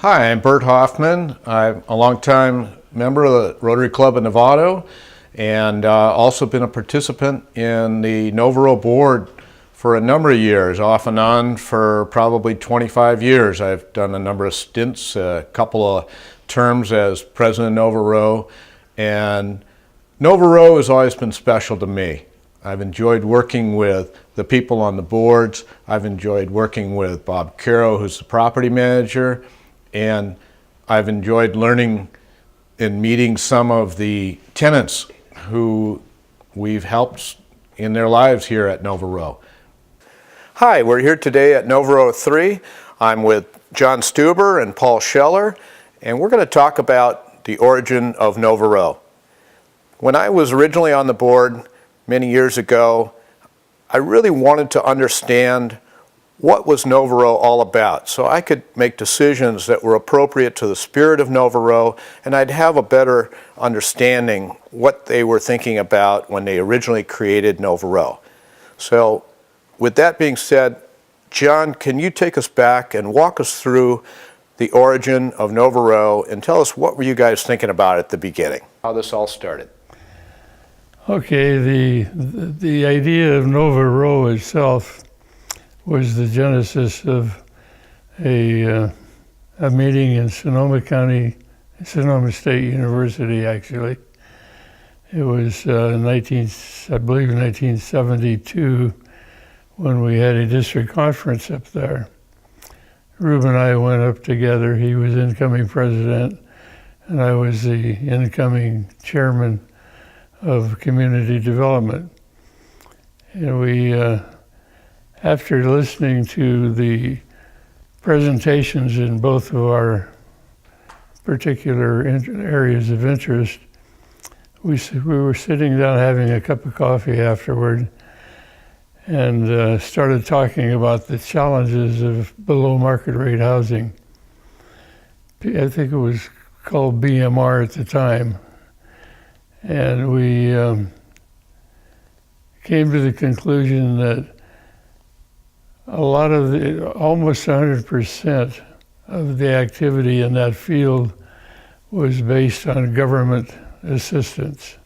Hi, I'm Bert Hoffman. I'm a longtime member of the Rotary Club of Novato and also been a participant in the Novato board for a number of years, off and on for probably 25 years. I've done a number of stints, a couple of terms as president of Novato, and Novato has always been special to me. I've enjoyed working with the people on the boards. I've enjoyed working with Bob Caro, who's the property manager, and I've enjoyed learning and meeting some of the tenants who we've helped in their lives here at Novato. Hi, we're here today at Novato 3. I'm with John Stuber and Paul Scheller, and we're going to talk about the origin of Novato. When I was originally on the board many years ago, I really wanted to understand what was Novato all about, so I could make decisions that were appropriate to the spirit of Novato, and I'd have a better understanding what they were thinking about when they originally created Novato. So with that being said, John, can you take us back and walk us through the origin of Novato and tell us what were you guys thinking about at the beginning, how this all started? Okay, the idea of Novato itself was the genesis of a meeting in Sonoma County, Sonoma State University, actually. It was I believe 1972, when we had a district conference up there. Rube and I went up together. He was incoming president, and I was the incoming chairman of community development. And we, after listening to the presentations in both of our particular areas of interest, we were sitting down having a cup of coffee afterward and started talking about the challenges of below market rate housing. I think it was called BMR at the time. And we came to the conclusion that a lot of almost 100% of the activity in that field was based on government assistance,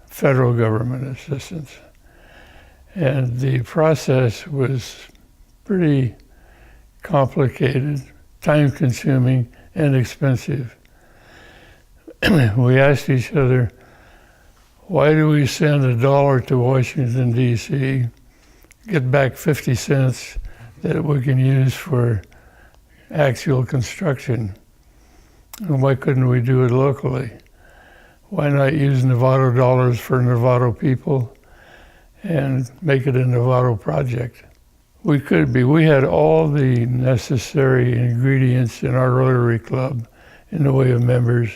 federal government assistance. And the process was pretty complicated, time-consuming, and expensive. We asked each other, why do we send $1 to Washington, D.C., get back 50 cents that we can use for actual construction? And why couldn't we do it locally? Why not use Novato dollars for Novato people and make it a Novato project? We had all the necessary ingredients in our Rotary Club in the way of members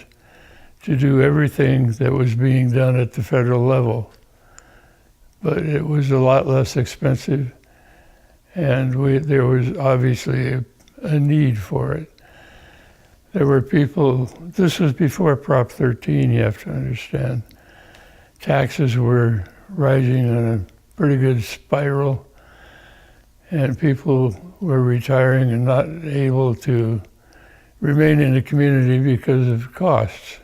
to do everything that was being done at the federal level. But it was a lot less expensive, and there was obviously a need for it. There were people, this was before Prop 13, you have to understand. Taxes were rising on a pretty good spiral, and people were retiring and not able to remain in the community because of costs.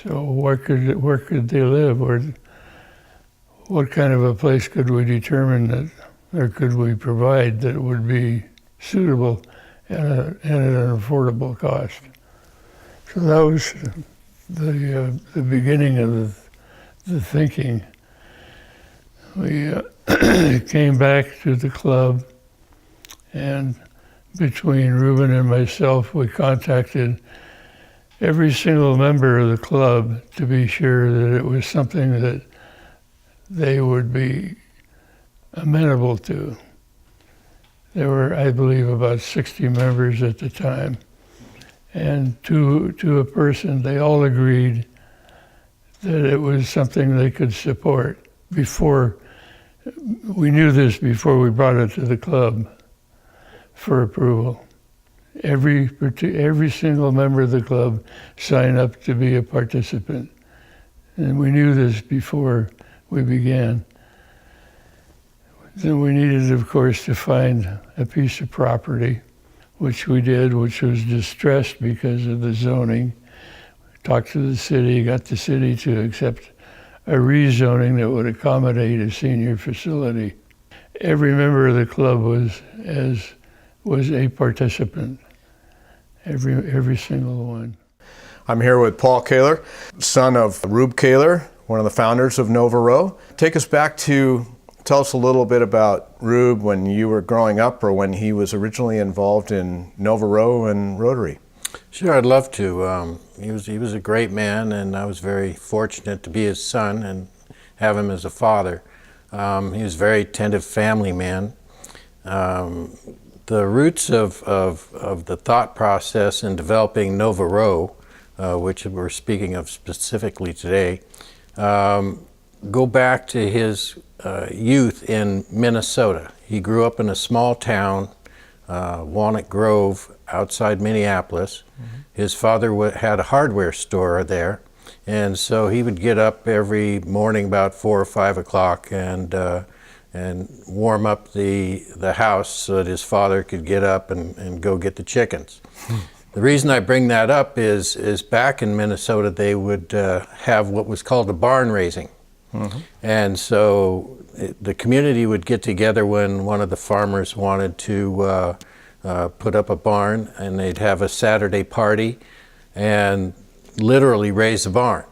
So where could they live? Or what kind of a place could we determine that, or could we provide that would be suitable and at an affordable cost? So that was the beginning of the thinking. We came back to the club, and between Ruben and myself, we contacted every single member of the club to be sure that it was something that they would be amenable to. There were, I believe, about 60 members at the time. And to a person, they all agreed that it was something they could support. We knew this before we brought it to the club for approval. Every single member of the club signed up to be a participant. And we knew this before we began. Then we needed, of course, to find a piece of property. which we did, which was distressed because of the zoning. Talked to the city, got the city to accept a rezoning that would accommodate a senior facility. Every member of the club was a participant, every single one. I'm here with Paul Kaler, son of Rube Kaler, one of the founders of Novato. Take us back to, tell us a little bit about Rube when you were growing up or when he was originally involved in Novato and Rotary. Sure, I'd love to. He was a great man, and I was very fortunate to be his son and have him as a father. He was a very attentive family man. The roots of the thought process in developing Novato, which we're speaking of specifically today, go back to his youth in Minnesota. He grew up in a small town, Walnut Grove, outside Minneapolis. Mm-hmm. His father had a hardware store there, and so he would get up every morning about 4 or 5 o'clock and warm up the house so that his father could get up and go get the chickens. The reason I bring that up is back in Minnesota they would have what was called a barn raising. Mm-hmm. And so the community would get together when one of the farmers wanted to put up a barn, and they'd have a Saturday party and literally raise the barn.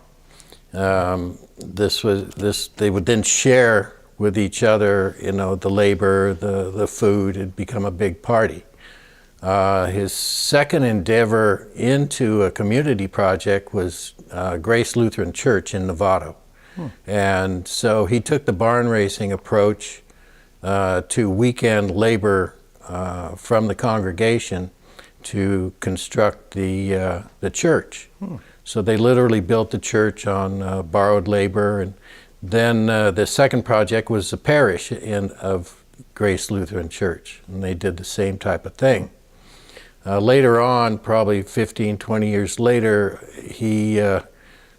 They would then share with each other, the labor, the food. It'd become a big party. His second endeavor into a community project was Grace Lutheran Church in Novato. And so he took the barn raising approach to weekend labor from the congregation to construct the church. So they literally built the church on borrowed labor, and then the second project was the parish of Grace Lutheran Church, and they did the same type of thing. Later on, probably 15, 20 years later, he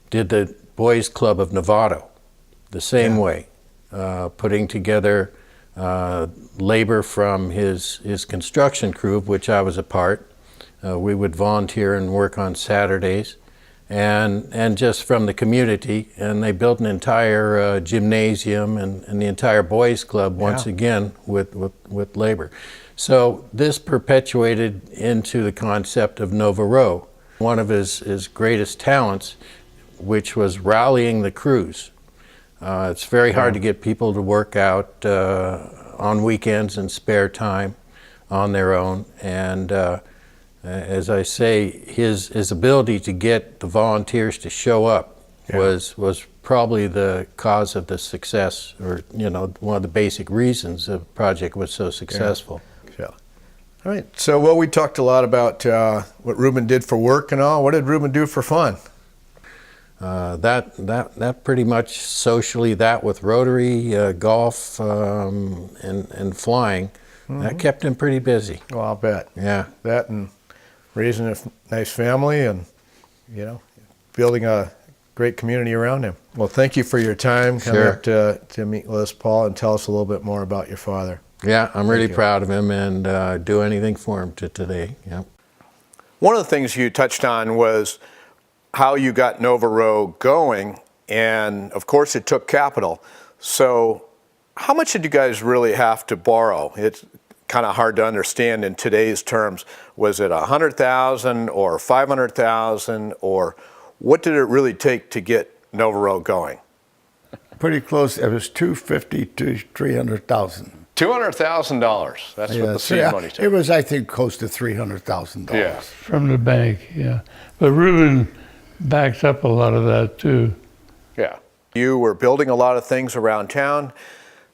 did the Boys Club of Novato the same way, putting together labor from his construction crew, of which I was a part. We would volunteer and work on Saturdays, and just from the community, and they built an entire gymnasium and the entire boys club once again with labor. So this perpetuated into the concept of Novato, one of his greatest talents, which was rallying the crews. It's very hard to get people to work out on weekends and spare time on their own, and as I say, his ability to get the volunteers to show up was probably the cause of the success, or one of the basic reasons the project was so successful. All right, so we talked a lot about what Ruben did for work and all. What did Ruben do for fun? That pretty much socially, that with Rotary, golf, and flying, that kept him pretty busy. Well, I'll bet. Yeah. That and raising a nice family and, building a great community around him. Well, thank you for your time coming up to meet with us, Paul, and tell us a little bit more about your father. Yeah, I'm really proud of him, and do anything for him today. Yeah. One of the things you touched on was how you got Novato going, and of course it took capital. So how much did you guys really have to borrow? It's kind of hard to understand in today's terms. Was it $100,000 or $500,000, or what did it really take to get Novato going? Pretty close. It was $250,000 to $300,000. $200,000. That's what the seed money took. It was, I think, close to $300,000. Yeah. From the bank, yeah. But Ruben backed up a lot of that too. Yeah. You were building a lot of things around town,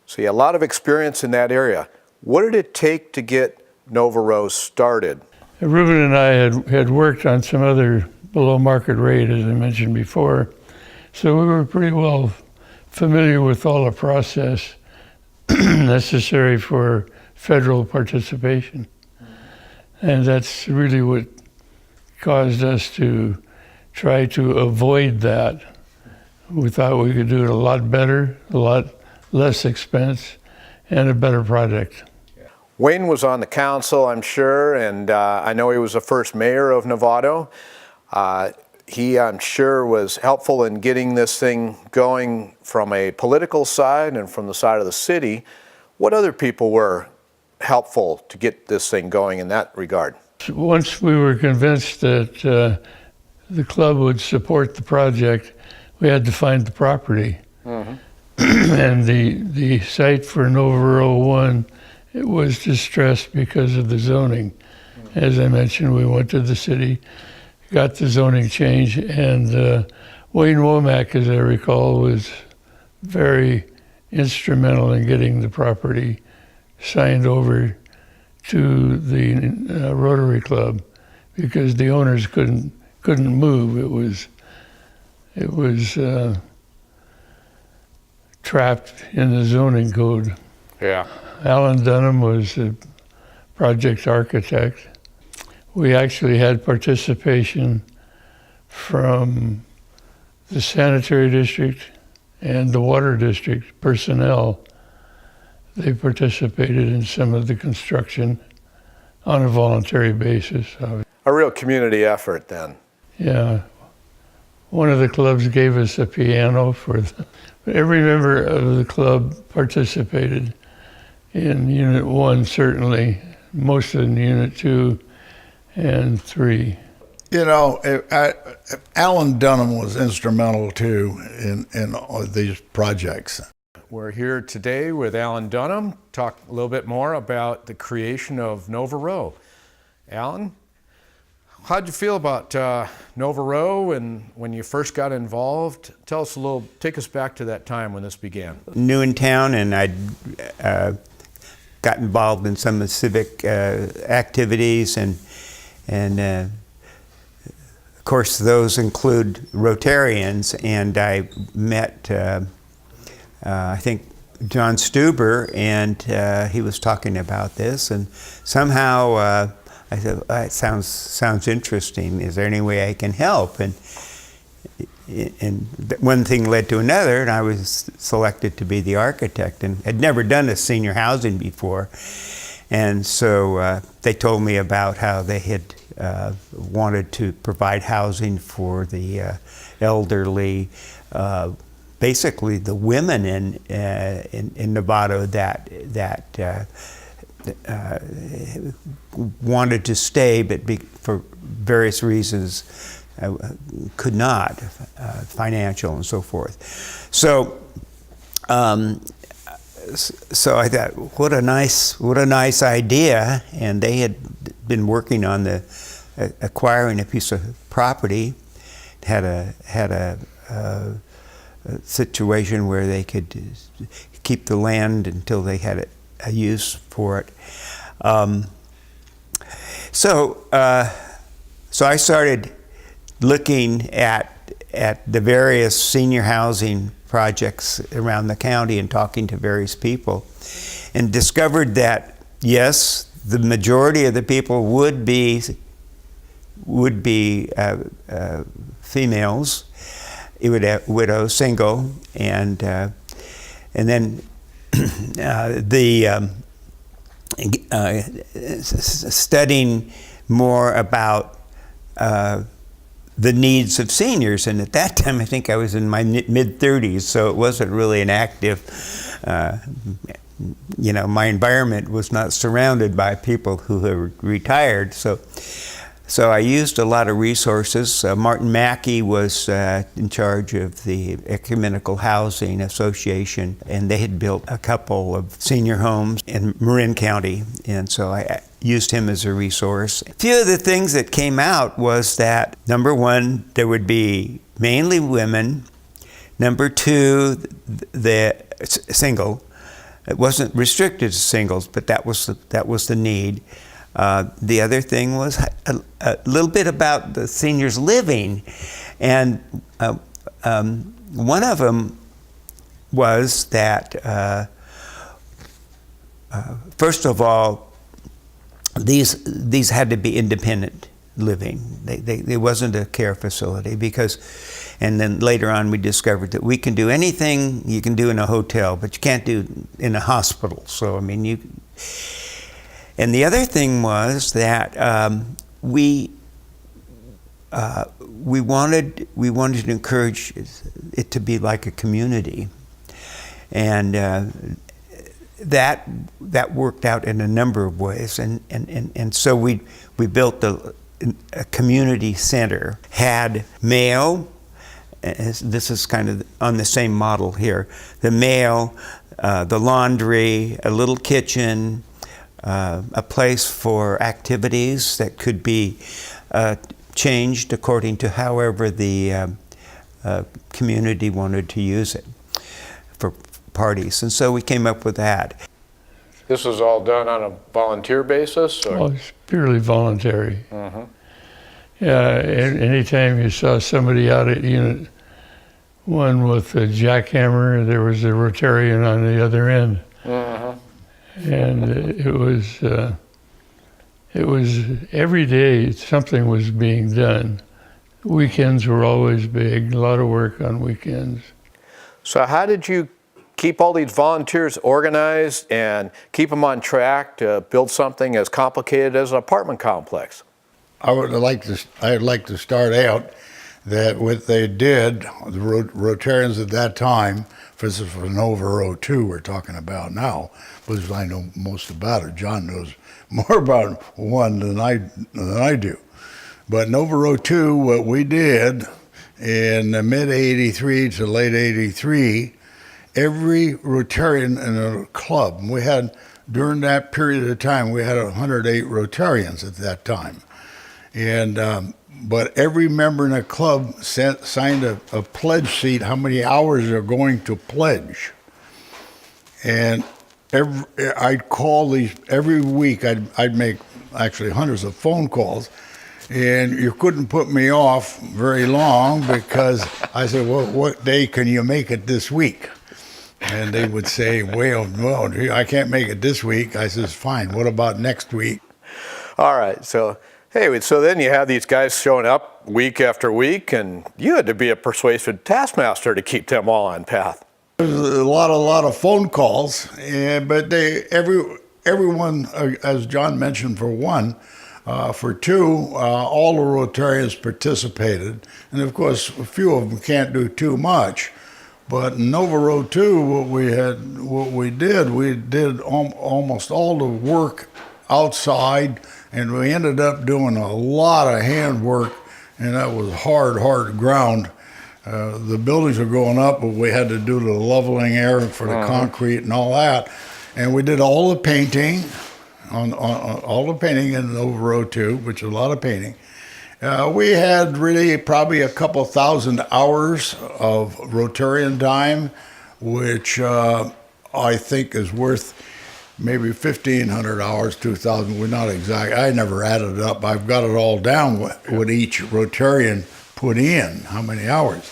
so you had a lot of experience in that area. What did it take to get Novato started? Ruben and I had worked on some other below market rate, as I mentioned before, so we were pretty well familiar with all the process necessary for federal participation. And that's really what caused us to try to avoid that. We thought we could do it a lot better, a lot less expense, and a better product. Wayne was on the council, I'm sure, and I know he was the first mayor of Novato. He, I'm sure, was helpful in getting this thing going from a political side and from the side of the city. What other people were helpful to get this thing going in that regard? Once we were convinced that the club would support the project, we had to find the property. And the site for Novato 1, it was distressed because of the zoning. As I mentioned, we went to the city, got the zoning change, and Wayne Womack, as I recall, was very instrumental in getting the property signed over to the Rotary Club, because the owners couldn't move. It was trapped in the zoning code. Yeah. Alan Dunham was the project architect. We actually had participation from the sanitary district and the water district personnel. They participated in some of the construction on a voluntary basis. A real community effort then. Yeah. One of the clubs gave us a piano every member of the club participated in Unit 1, certainly, most in Unit 2 and 3. You know, Alan Dunham was instrumental too in all these projects. We're here today with Alan Dunham, talk a little bit more about the creation of Novato. Alan, how'd you feel about Novato and when you first got involved? Tell us a little, take us back to that time when this began. New in town, and I'd got involved in some of the civic activities, and of course those include Rotarians, and I met I think John Stuber, and he was talking about this, and somehow I said, it sounds interesting. Is there any way I can help? And one thing led to another, and I was selected to be the architect, and had never done a senior housing before. And so they told me about how they had wanted to provide housing for the elderly, basically the women in Novato that wanted to stay, but for various reasons could not, financial and so forth. So, so I thought, what a nice idea. And they had been working on acquiring a piece of property, had a situation where they could keep the land until they had a use for it. So I started looking at the various senior housing projects around the county and talking to various people, and discovered that yes, the majority of the people would be females, widow, single, and then studying more about the needs of seniors. And at that time, I think I was in my mid-30s, so it wasn't really an active, my environment was not surrounded by people who were retired. So I used a lot of resources. Martin Mackey was in charge of the Ecumenical Housing Association, and they had built a couple of senior homes in Marin County, and so I used him as a resource. A few of the things that came out was that, number one, there would be mainly women. Number two, the single. It wasn't restricted to singles, but that was the need. The other thing was a little bit about the seniors living, and one of them was that first of all, these had to be independent living. They wasn't a care facility, because, and then later on we discovered that we can do anything you can do in a hotel, but you can't do in a hospital. So I mean And the other thing was that we wanted to encourage it to be like a community, and that worked out in a number of ways. And so we built a community center, had mail. This is kind of on the same model here. The mail, the laundry, a little kitchen, a place for activities that could be changed according to however the community wanted to use it for parties. And so we came up with that. This is all done on a volunteer basis? Or? Well, it's purely voluntary. Yeah, anytime you saw somebody out at Unit 1 with a jackhammer, there was a Rotarian on the other end. And it was every day something was being done. Weekends were always big, a lot of work on weekends. So how did you keep all these volunteers organized and keep them on track to build something as complicated as an apartment complex? I'd like to start out that what they did, the Rotarians at that time, this is for Novato 2 we're talking about now, because I know most about it. John knows more about one than I do. But Novato 2, what we did in the mid '83 to late '83, every Rotarian in a club, we had, during that period of time, we had 108 Rotarians at that time. And but every member in the club signed a pledge sheet, how many hours they're going to pledge. And I'd call these every week. I'd make actually hundreds of phone calls, and you couldn't put me off very long because I said, "Well, what day can you make it this week?" And they would say, "Well, I can't make it this week." I says, "Fine. What about next week?" All right, so then you have these guys showing up week after week, and you had to be a persuasive taskmaster to keep them all on path. There's a lot of phone calls, but everyone, as John mentioned, for one, for two, all the Rotarians participated, and of course, a few of them can't do too much. But in Novato 2, we did almost all the work outside, and we ended up doing a lot of handwork, and that was hard ground. The buildings were going up, but we had to do the leveling area for the concrete and all that. And we did all the painting, on all the painting in Novato 2, which is a lot of painting. We had really probably a couple thousand hours of Rotarian time, which I think is worth maybe 1,500 hours, 2,000. We're not exact. I never added it up. I've got it all down what each Rotarian put in, how many hours.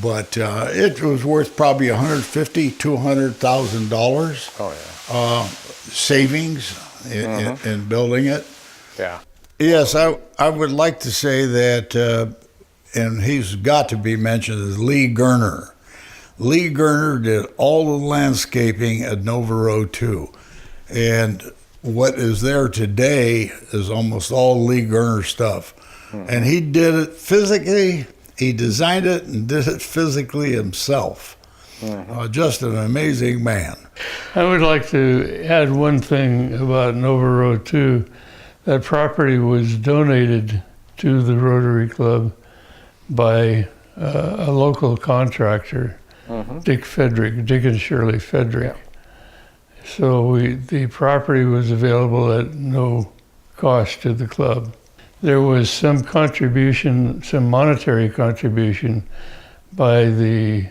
But it was worth probably $150,000, $200,000. Oh yeah. Savings in building it. Yeah. Yes, I would like to say that, and he's got to be mentioned, is Lee Gerner. Lee Gerner did all the landscaping at Novato 2. And what is there today is almost all Lee Gerner stuff. And he did it physically, he designed it and did it physically himself. Just an amazing man. I would like to add one thing about Novato 2. That property was donated to the Rotary Club by a local contractor, Dick and Shirley Fedrick. Yeah. So the property was available at no cost to the club. There was some contribution, some monetary contribution by the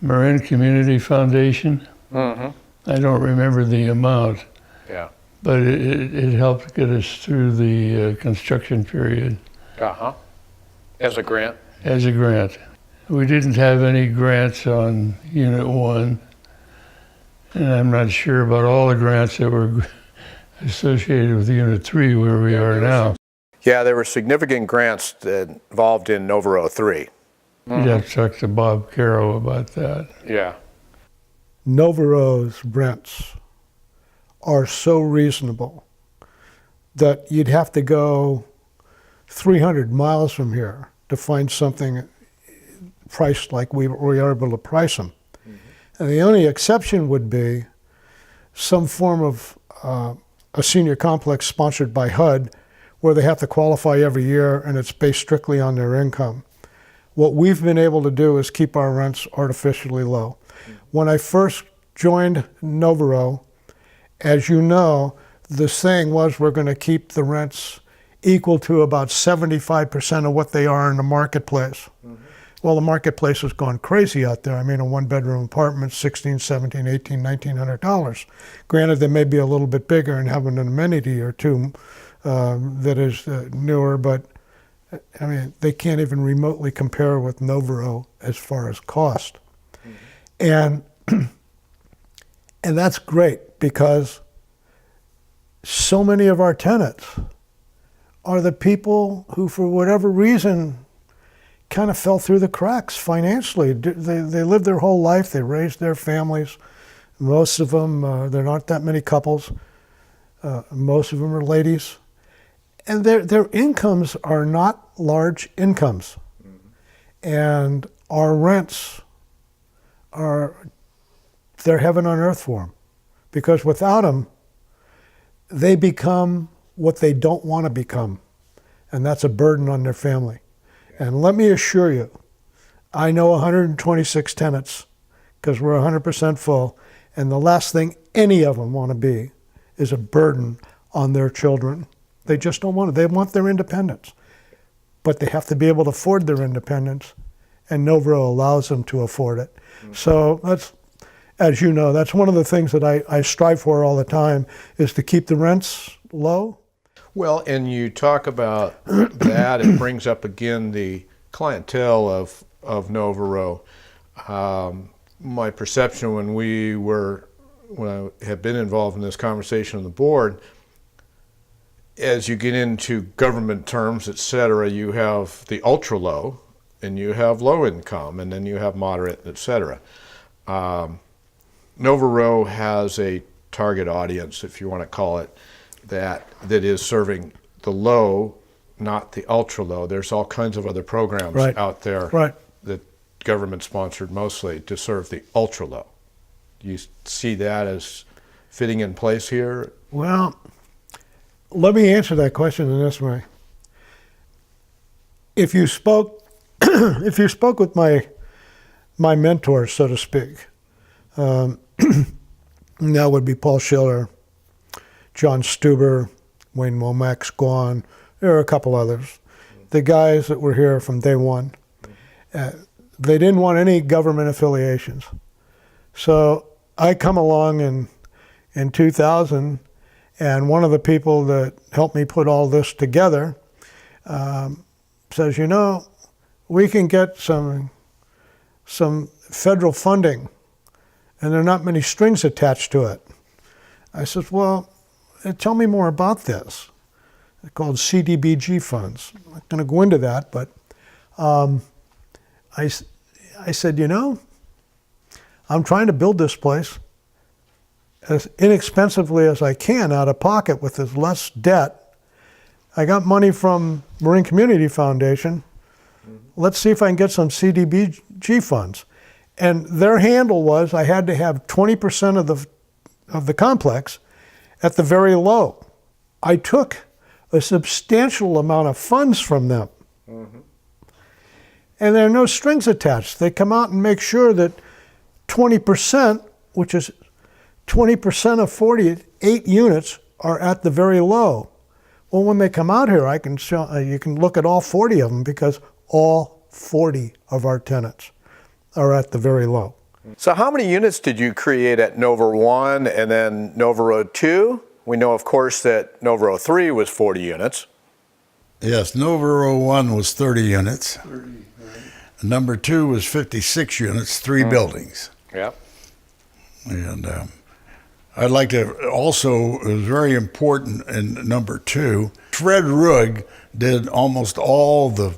Marin Community Foundation. I don't remember the amount. Yeah. But it helped get us through the construction period. As a grant? As a grant. We didn't have any grants on Unit 1, and I'm not sure about all the grants that were associated with Unit 3, where we are now. Yeah, there were significant grants involved in Novato 3. You'd have to talk to Bob Caro about that. Yeah. Novato's rents are so reasonable that you'd have to go 300 miles from here to find something priced like we are able to price them. And the only exception would be some form of a senior complex sponsored by HUD where they have to qualify every year and it's based strictly on their income. What we've been able to do is keep our rents artificially low. When I first joined Novato, as you know, the saying was we're going to keep the rents equal to about 75% of what they are in the marketplace. Well, the marketplace has gone crazy out there. I mean, a one-bedroom apartment, $1,600, $1,700, $1,800, $1,900. Granted, they may be a little bit bigger and have an amenity or two that is newer, but I mean, they can't even remotely compare with Novato as far as cost. And and that's great because so many of our tenants are the people who, for whatever reason, kind of fell through the cracks financially. They lived their whole life, they raised their families. Most of them, there aren't that many couples. Most of them are ladies. And their incomes are not large incomes. And our rents they're heaven on earth for them. Because without them, they become what they don't want to become. And that's a burden on their family. And let me assure you, I know 126 tenants because we're 100% full, and the last thing any of them want to be is a burden on their children. They just don't want it. They want their independence, but they have to be able to afford their independence, and Novato allows them to afford it. So that's, as you know, that's one of the things that I strive for all the time is to keep the rents low. Well, and you talk about that, it brings up again the clientele of Novato. My perception when I had been involved in this conversation on the board, as you get into government terms, et cetera, you have the ultra low, and you have low income, and then you have moderate, et cetera. Novato has a target audience, if you want to call it, that is serving the low, not the ultra low. There's all kinds of other programs out there that government sponsored mostly to serve the ultra low. Do you see that as fitting in place here? Well, let me answer that question in this way. If you spoke with my mentors, so to speak, that would be Paul Schiller, John Stuber, Wayne Womack's gone. There are a couple others. The guys that were here from day one, they didn't want any government affiliations. So I come along in 2000, and one of the people that helped me put all this together says, you know, we can get some federal funding, and there are not many strings attached to it. I said, well, tell me more about this. They're called CDBG funds. I'm not going to go into that, but I said, you know, I'm trying to build this place as inexpensively as I can out of pocket with as less debt. I got money from Marine Community Foundation. Let's see if I can get some CDBG funds. And their handle was I had to have 20% of the complex at the very low. I took a substantial amount of funds from them. And there are no strings attached. They come out and make sure that 20%, which is 20% of 48 units, are at the very low. Well, when they come out here, I can show, you can look at all 40 of them because all 40 of our tenants are at the very low. So how many units did you create at Novato 1 and then Novato 2? We know, of course, that Novato 3 was 40 units. Yes, Novato 1 was 30 units. 30, right. Number 2 was 56 units, 3 buildings. Yep. And I'd like to also, it was very important in number 2, Fred Rugg did almost all the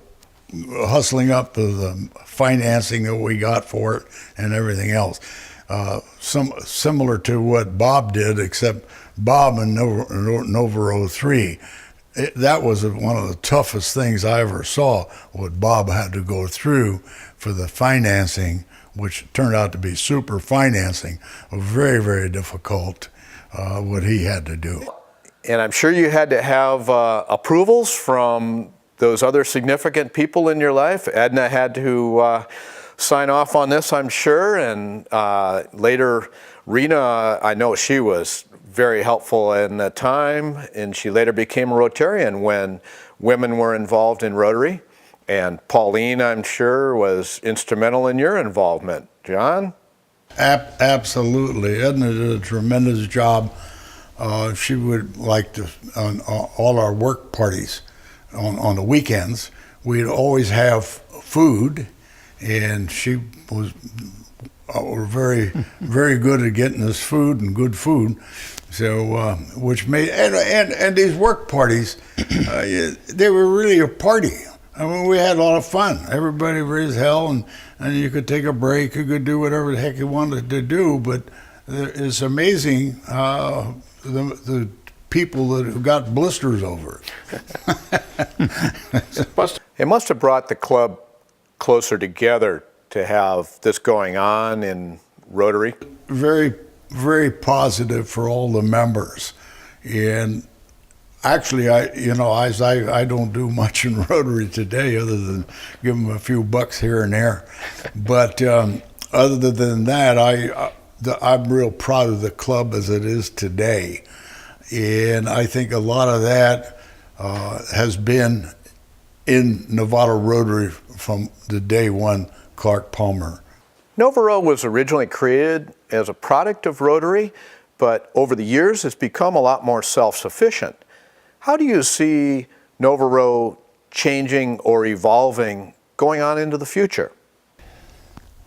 hustling up of the financing that we got for it and everything else. Similar to what Bob did, except Bob and Novato 3. That was one of the toughest things I ever saw, what Bob had to go through for the financing, which turned out to be super financing, very, very difficult, what he had to do. And I'm sure you had to have approvals from those other significant people in your life. Edna had to sign off on this, I'm sure, and later Rena, I know she was very helpful in the time, and she later became a Rotarian when women were involved in Rotary. And Pauline, I'm sure, was instrumental in your involvement. John? Absolutely. Edna did a tremendous job. She would like to, on all our work parties on the weekends, we'd always have food, and she was very, very good at getting us food and good food. So, which made, and these work parties, they were really a party. I mean, we had a lot of fun. Everybody raised hell, and you could take a break, you could do whatever the heck you wanted to do, but it's amazing the people that have got blisters over it. It must have brought the club closer together to have this going on in Rotary. Very, very positive for all the members. And actually, I don't do much in Rotary today other than give them a few bucks here and there. But other than that, I'm real proud of the club as it is today. And I think a lot of that has been in Novato Rotary from the day one, Clark Palmer. Novato was originally created as a product of Rotary, but over the years it's become a lot more self-sufficient. How do you see Novato changing or evolving going on into the future?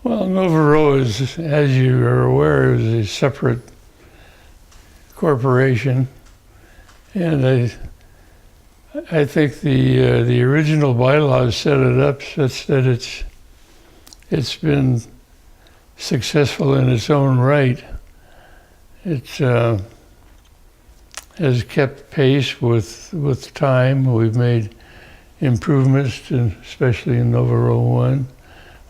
Well, Novato is, as you are aware, is a separate corporation, and I think the original bylaws set it up such that it's been successful in its own right. It has kept pace with time. We've made improvements, especially in Novato 1,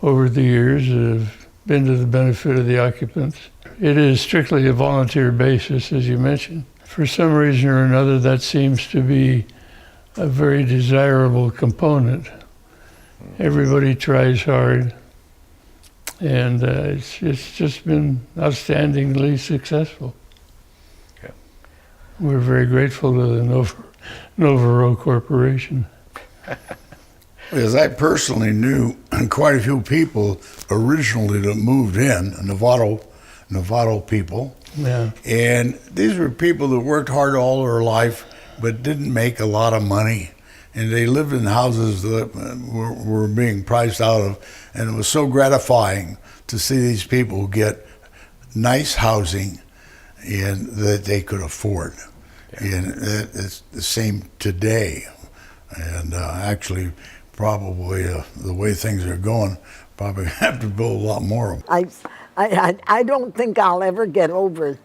over the years that have been to the benefit of the occupants. It is strictly a volunteer basis, as you mentioned. For some reason or another, that seems to be a very desirable component. Everybody tries hard, and it's just been outstandingly successful. Okay. We're very grateful to the Novato Corporation. As I personally knew quite a few people originally that moved in, Novato people. Yeah. And these were people that worked hard all their life but didn't make a lot of money. And they lived in houses that were being priced out of. And it was so gratifying to see these people get nice housing and that they could afford. Yeah. And it's the same today. And actually, probably the way things are going, probably have to build a lot more of them. I don't think I'll ever get over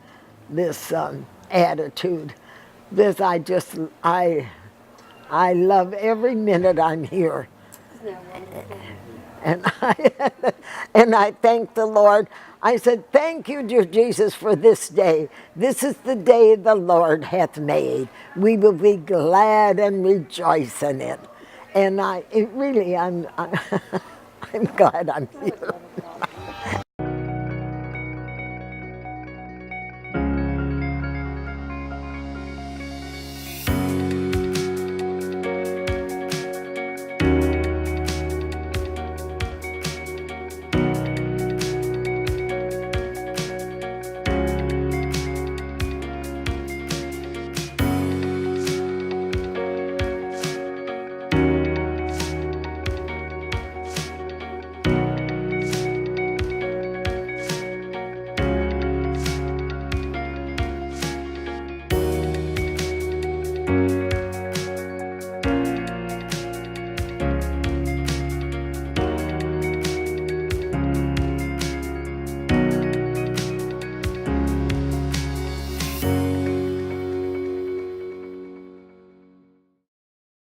this attitude. I love every minute I'm here. And I thank the Lord. I said, thank you, dear Jesus, for this day. This is the day the Lord hath made. We will be glad and rejoice in it. And I'm glad I'm here.